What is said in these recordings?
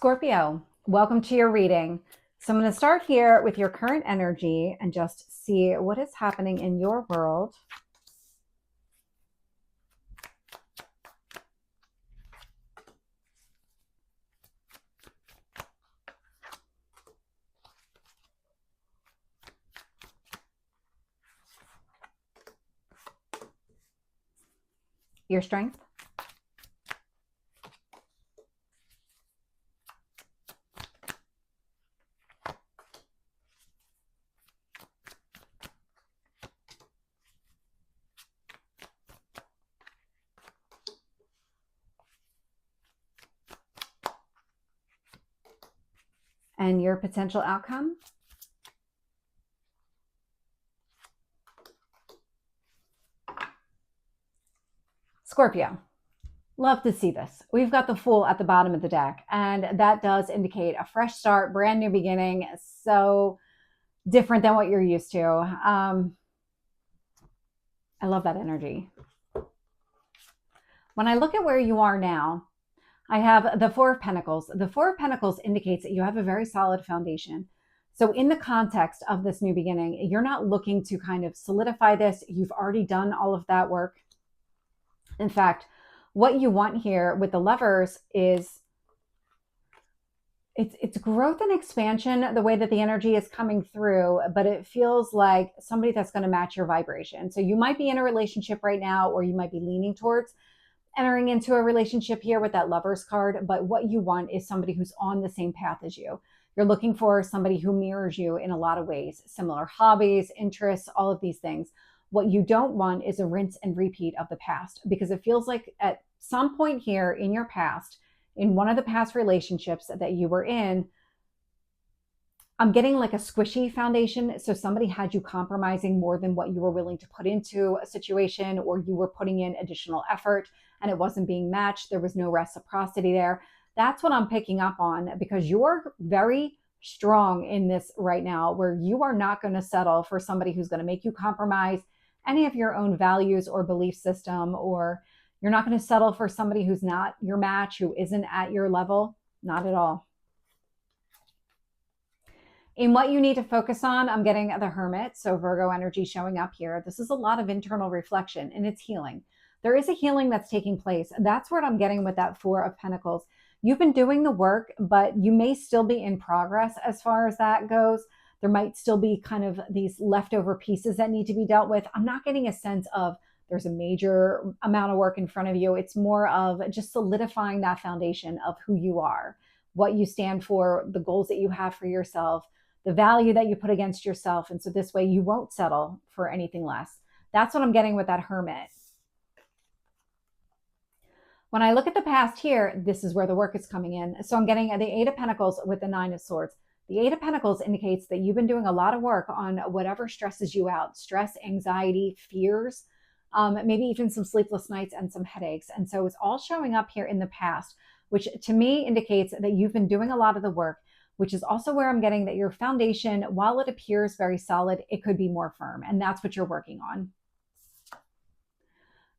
Scorpio, welcome to your reading. So I'm going to start here with your current energy and just see what is happening in your world. Your strength. And your potential outcome. Scorpio, love to see this. We've got the Fool at the bottom of the deck, and that does indicate a fresh start, brand new beginning. So different than what you're used to. I love that energy. When I look at where you are now, I have the Four of Pentacles. The Four of Pentacles indicates that you have a very solid foundation. So in the context of this new beginning, you're not looking to kind of solidify this. You've already done all of that work. In fact, what you want here with the Lovers is it's growth and expansion, the way that the energy is coming through, but it feels like somebody that's going to match your vibration. So you might be in a relationship right now, or you might be leaning towards entering into a relationship here with that Lovers card. But what you want is somebody who's on the same path as you. You're looking for somebody who mirrors you in a lot of ways, similar hobbies, interests, all of these things. What you don't want is a rinse and repeat of the past, because it feels like at some point here in your past, in one of the past relationships that you were in, I'm getting like a squishy foundation. So somebody had you compromising more than what you were willing to put into a situation, or you were putting in additional effort and it wasn't being matched. There was no reciprocity there. That's what I'm picking up on, because you're very strong in this right now, where you are not going to settle for somebody who's going to make you compromise any of your own values or belief system, or you're not going to settle for somebody who's not your match, who isn't at your level. Not at all. In what you need to focus on, I'm getting the Hermit. So Virgo energy showing up here. This is a lot of internal reflection, and it's healing. There is a healing that's taking place. That's what I'm getting with that Four of Pentacles. You've been doing the work, but you may still be in progress as far as that goes. There might still be kind of these leftover pieces that need to be dealt with. I'm not getting a sense of there's a major amount of work in front of you. It's more of just solidifying that foundation of who you are, what you stand for, the goals that you have for yourself, the value that you put against yourself. And so this way you won't settle for anything less. That's what I'm getting with that Hermit. When I look at the past here, this is where the work is coming in. So I'm getting the Eight of Pentacles with the Nine of Swords. The Eight of Pentacles indicates that you've been doing a lot of work on whatever stresses you out, stress, anxiety, fears, maybe even some sleepless nights and some headaches. And so it's all showing up here in the past, which to me indicates that you've been doing a lot of the work, which is also where I'm getting that your foundation, while it appears very solid, it could be more firm. And that's what you're working on.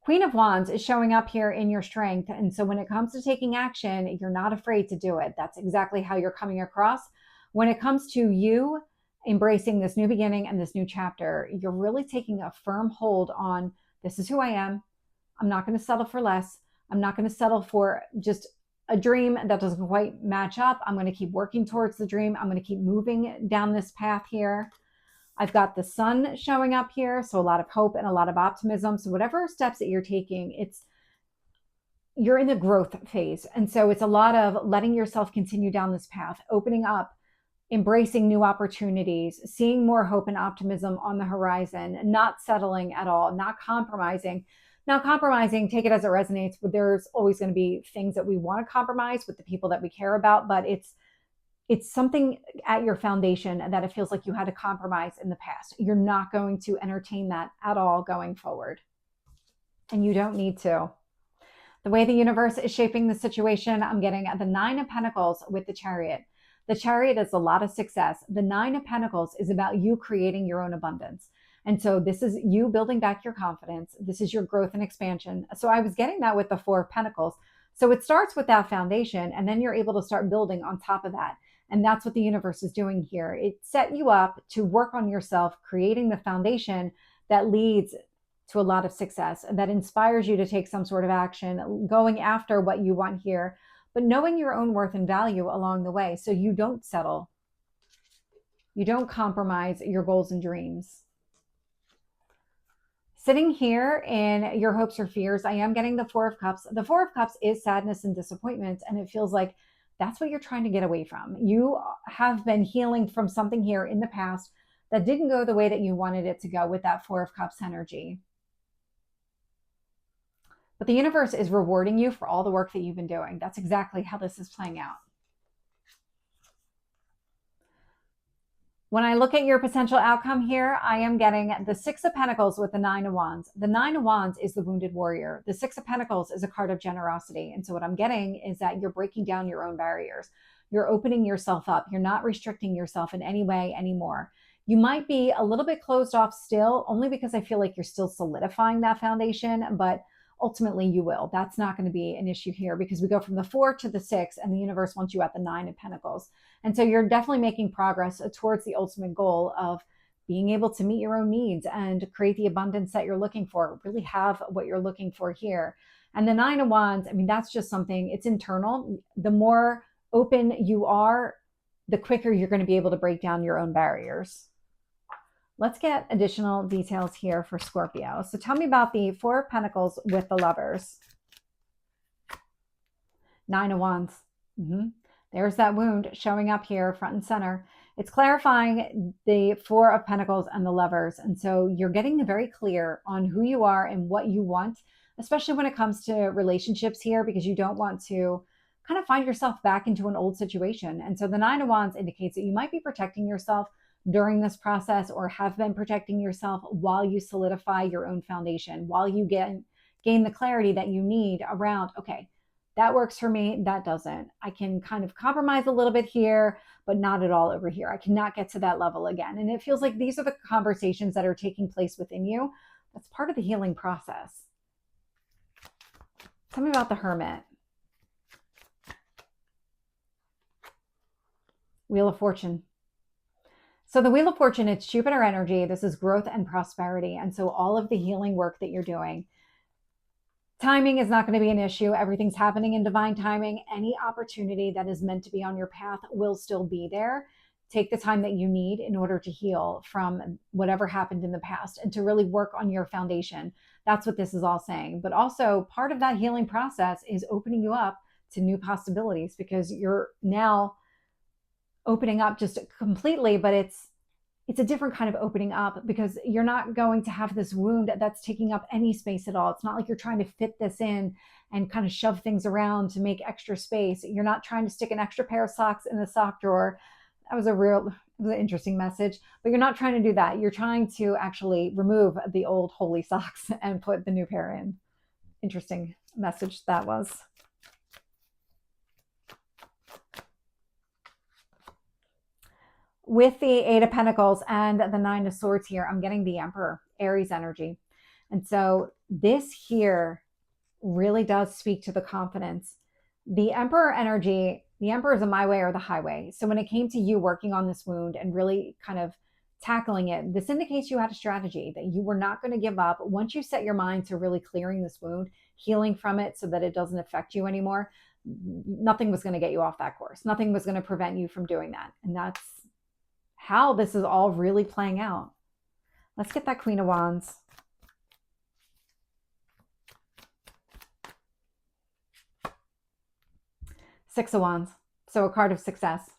Queen of Wands is showing up here in your strength. And so when it comes to taking action, you're not afraid to do it. That's exactly how you're coming across. When it comes to you embracing this new beginning and this new chapter, you're really taking a firm hold on, this is who I am. I'm not going to settle for less. I'm not going to settle for just a dream that doesn't quite match up. I'm going to keep working towards the dream. I'm going to keep moving down this path here. I've got the Sun showing up here, so a lot of hope and a lot of optimism. So whatever steps that you're taking, you're in the growth phase. And so it's a lot of letting yourself continue down this path, opening up, embracing new opportunities, seeing more hope and optimism on the horizon, not settling at all, not compromising. Now, compromising, take it as it resonates, but there's always going to be things that we want to compromise with the people that we care about, but it's something at your foundation that it feels like you had to compromise in the past. You're not going to entertain that at all going forward. And you don't need to. The way the universe is shaping the situation, I'm getting the Nine of Pentacles with the Chariot. The Chariot is a lot of success. The Nine of Pentacles is about you creating your own abundance. And so this is you building back your confidence. This is your growth and expansion. So I was getting that with the Four of Pentacles. So it starts with that foundation, and then you're able to start building on top of that. And that's what the universe is doing here. It set you up to work on yourself, creating the foundation that leads to a lot of success, that inspires you to take some sort of action, going after what you want here, but knowing your own worth and value along the way, so you don't settle. You don't compromise your goals and dreams. Sitting here in your hopes or fears, I am getting the Four of Cups. The Four of Cups is sadness and disappointment, and it feels like that's what you're trying to get away from. You have been healing from something here in the past that didn't go the way that you wanted it to go with that Four of Cups energy. But the universe is rewarding you for all the work that you've been doing. That's exactly how this is playing out. When I look at your potential outcome here, I am getting the Six of Pentacles with the Nine of Wands. The Nine of Wands is the wounded warrior. The Six of Pentacles is a card of generosity. And so what I'm getting is that you're breaking down your own barriers. You're opening yourself up. You're not restricting yourself in any way anymore. You might be a little bit closed off still, only because I feel like you're still solidifying that foundation, but ultimately you will. That's not going to be an issue here, because we go from the 4 to the 6, and the universe wants you at the 9 of Pentacles. And so you're definitely making progress towards the ultimate goal of being able to meet your own needs and create the abundance that you're looking for, really have what you're looking for here. And the Nine of Wands, I mean, that's just something, it's internal. The more open you are, the quicker you're going to be able to break down your own barriers. Let's get additional details here for Scorpio. So tell me about the Four of Pentacles with the Lovers. Nine of Wands. There's that wound showing up here front and center. It's clarifying the Four of Pentacles and the Lovers. And so you're getting very clear on who you are and what you want, especially when it comes to relationships here, because you don't want to kind of find yourself back into an old situation. And so the Nine of Wands indicates that you might be protecting yourself during this process, or have been protecting yourself while you solidify your own foundation, while you gain the clarity that you need around, okay, that works for me, that doesn't. I can kind of compromise a little bit here, but not at all over here. I cannot get to that level again. And it feels like these are the conversations that are taking place within you. That's part of the healing process. Tell me about the Hermit. Wheel of Fortune. So the Wheel of Fortune, it's Jupiter energy. This is growth and prosperity. And so all of the healing work that you're doing, timing is not going to be an issue. Everything's happening in divine timing. Any opportunity that is meant to be on your path will still be there. Take the time that you need in order to heal from whatever happened in the past and to really work on your foundation. That's what this is all saying. But also part of that healing process is opening you up to new possibilities, because you're now opening up just completely, but it's a different kind of opening up, because you're not going to have this wound that's taking up any space at all. It's not like you're trying to fit this in and kind of shove things around to make extra space. You're not trying to stick an extra pair of socks in the sock drawer. That was an interesting message, but you're not trying to do that. You're trying to actually remove the old holy socks and put the new pair in. Interesting message that was. With the Eight of Pentacles and the Nine of Swords here, I'm getting the Emperor, Aries energy. And so this here really does speak to the confidence. The Emperor energy, the Emperor is a my way or the highway. So when it came to you working on this wound and really kind of tackling it, this indicates you had a strategy, that you were not going to give up. Once you set your mind to really clearing this wound, healing from it so that it doesn't affect you anymore, nothing was going to get you off that course. Nothing was going to prevent you from doing that. And that's how this is all really playing out. Let's get that Queen of Wands. Six of Wands. So a card of success.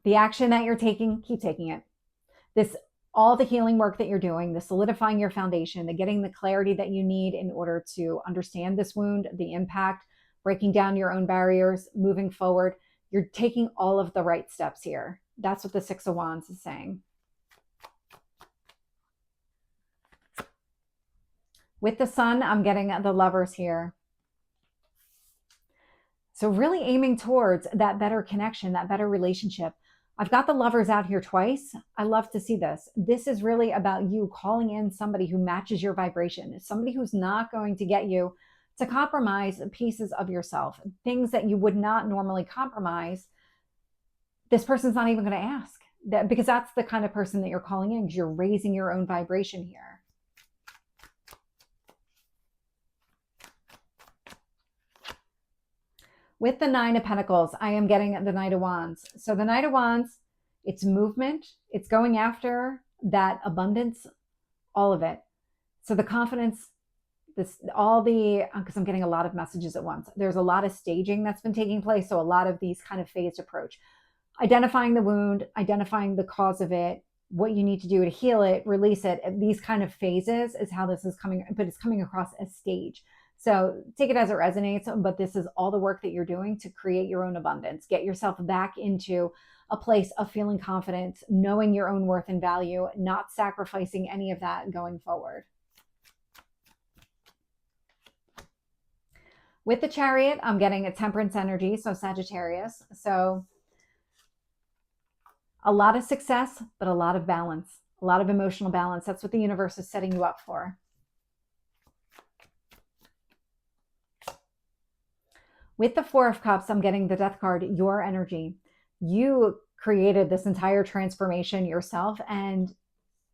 The action that you're taking, keep taking it. All the healing work that you're doing, the solidifying your foundation, the getting the clarity that you need in order to understand this wound, the impact, breaking down your own barriers, moving forward. You're taking all of the right steps here. That's what the Six of Wands is saying. With the Sun, I'm getting the Lovers here. So really aiming towards that better connection, that better relationship. I've got the Lovers out here twice. I love to see this. This is really about you calling in somebody who matches your vibration. Somebody who's not going to get you to compromise pieces of yourself, things that you would not normally compromise. This person's not even going to ask that, because that's the kind of person that you're calling in, because you're raising your own vibration here. With the Nine of Pentacles, I am getting the Knight of Wands. So the Knight of Wands, it's movement. It's going after that abundance, all of it. So the confidence, because I'm getting a lot of messages at once. There's a lot of staging that's been taking place. So a lot of these kind of phased approach. Identifying the wound, identifying the cause of it, what you need to do to heal it, release it. These kind of phases is how this is coming, but it's coming across as stage. So take it as it resonates, but this is all the work that you're doing to create your own abundance. Get yourself back into a place of feeling confident, knowing your own worth and value, not sacrificing any of that going forward. With the Chariot, I'm getting a Temperance energy, so Sagittarius. So a lot of success, but a lot of balance, a lot of emotional balance. That's what the universe is setting you up for. With the Four of Cups, I'm getting the Death card, your energy. You created this entire transformation yourself, and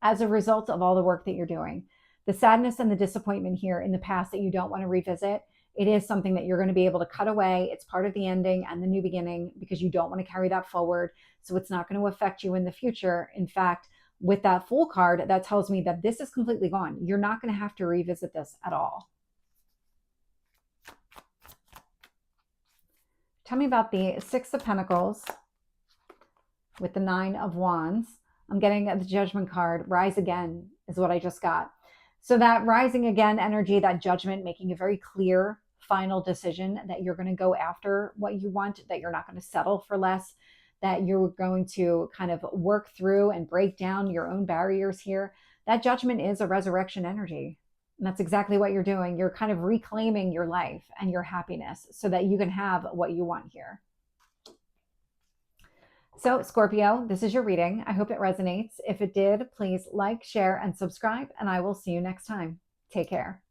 as a result of all the work that you're doing, the sadness and the disappointment here in the past that you don't want to revisit, it is something that you're going to be able to cut away. It's part of the ending and the new beginning, because you don't want to carry that forward. So it's not going to affect you in the future. In fact, with that Fool card, that tells me that this is completely gone. You're not going to have to revisit this at all. Tell me about the Six of Pentacles with the Nine of Wands. I'm getting the Judgment card. Rise again is what I just got. So that rising again energy, that judgment, making a very clear final decision that you're going to go after what you want, that you're not going to settle for less, that you're going to kind of work through and break down your own barriers here. That judgment is a resurrection energy. And that's exactly what you're doing. You're kind of reclaiming your life and your happiness so that you can have what you want here. So Scorpio, this is your reading. I hope it resonates. If it did, please like, share, and subscribe, and I will see you next time. Take care.